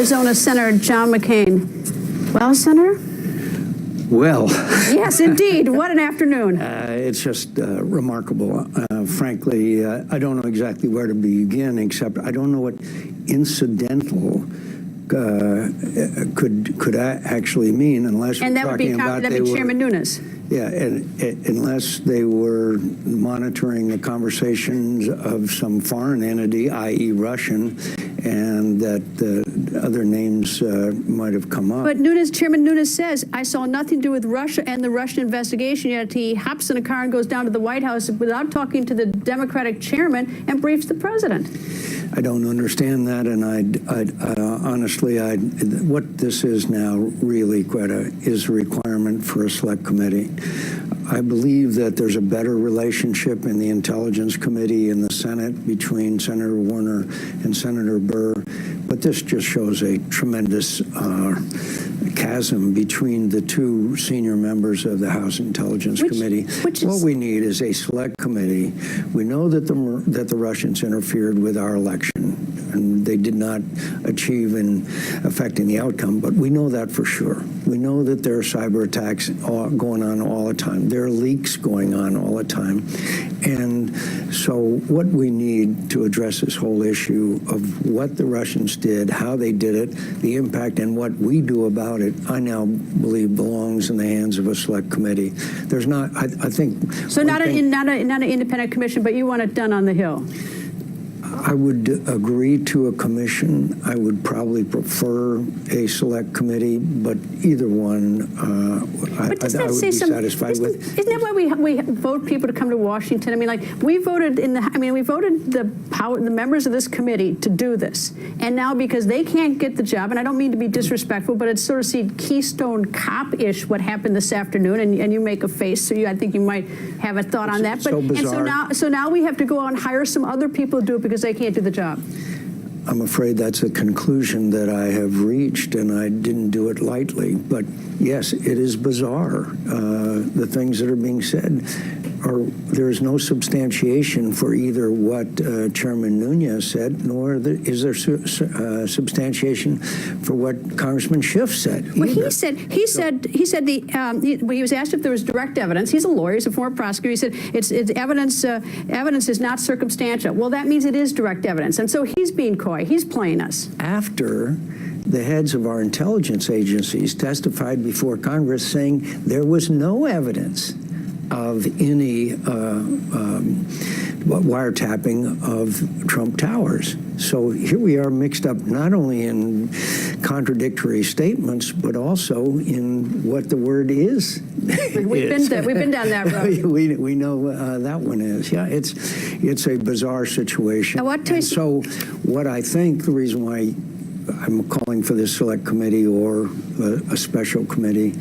Arizona Senator John McCain. Well, Senator? Well. Yes, indeed. What an afternoon. It's just remarkable. Frankly, I don't know exactly where to begin, except I don't know what incidental could actually mean unless and that would be Chairman Nunes. Yeah, and unless they were monitoring the conversations of some foreign entity, i.e. Russian, and that other names might have come up. But Chairman Nunes says, I saw nothing to do with Russia and the Russian investigation, yet he hops in a car and goes down to the White House without talking to the Democratic chairman and briefs the president. I don't understand that, and honestly, what this is now really, Greta, is a requirement for a select committee. I believe that there's a better relationship in the Intelligence Committee in the Senate between Senator Warner and Senator Burr, but this just shows a tremendous chasm between the two senior members of the House Intelligence Committee. What we need is a select committee. We know that the Russians interfered with our election, and they did not achieve in affecting the outcome, but we know that for sure. We know that there are cyber attacks going on all the time. There are leaks going on all the time. And so what we need to address this whole issue of what the Russians did, how they did it, the impact, and what we do about it, I now believe belongs in the hands of a select committee. There's not, I think... So not an independent commission, but you want it done on the Hill? I would agree to a commission. I would probably prefer a select committee, but either one I would be satisfied with. Isn't that why we vote people to come to Washington? I mean, like, we voted we voted the members of this committee to do this. And now because they can't get the job, and I don't mean to be disrespectful, but it's sort of seemed Keystone Cop-ish what happened this afternoon, and you make a face, so I think you might have a thought on that. So bizarre. And so now we have to go out and hire some other people to do it because they can't do the job. I'm afraid that's a conclusion that I have reached, and I didn't do it lightly. But yes, it is bizarre. The things that are being said there is no substantiation for either what Chairman Nunes said, nor is there substantiation for what Congressman Schiff said. Well, he said he was asked if there was direct evidence. He's a lawyer. He's a former prosecutor. He said it's evidence. Evidence is not circumstantial. Well, that means it is direct evidence, and so he's being coy. He's playing us. After the heads of our intelligence agencies testified before Congress saying there was no evidence of any wiretapping of Trump Towers. So here we are mixed up not only in contradictory statements, but also in what the word is. We've been down that road. we know that one is. Yeah, it's a bizarre situation. So what I think the reason why I'm calling for this select committee or a special committee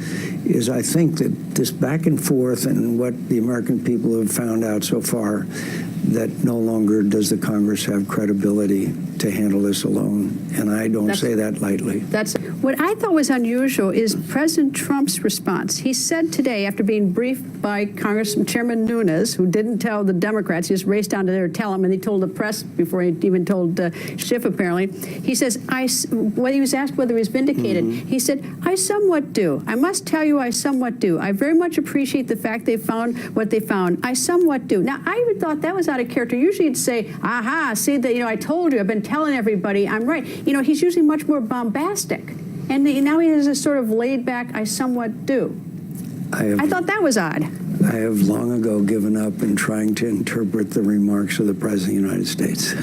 is I think that this back and forth and what the American people have found out so far, that no longer does the Congress have credibility to handle this alone. And I don't say that lightly. What I thought was unusual is President Trump's response. He said today, after being briefed by Chairman Nunes, who didn't tell the Democrats, he just raced down to there to tell him, and he told the press before he even told Schiff, apparently. He says, when he was asked whether he was vindicated, he said, I somewhat do. I must tell you I somewhat do. I very much appreciate the fact they found what they found. I somewhat do. Now, I would thought that was out of character. Usually you'd say, aha, see that, I told you, I've been telling everybody I'm right. He's usually much more bombastic. And now he has a sort of laid back, I somewhat do. I thought that was odd. I have long ago given up in trying to interpret the remarks of the President of the United States.